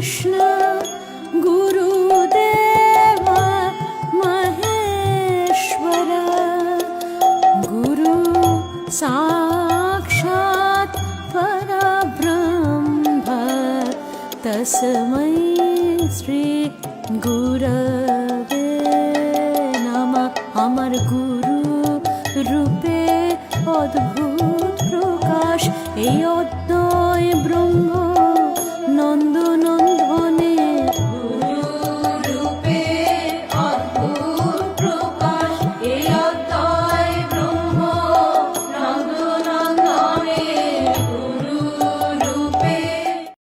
कृष्ण गुरुदेव महेश्वर गुरु साक्षात् परब्रह्म तस्मै श्री गुरवे नमः। আমার গুরু রূপে অদ্ভুত প্রকাশ, এই অদ্য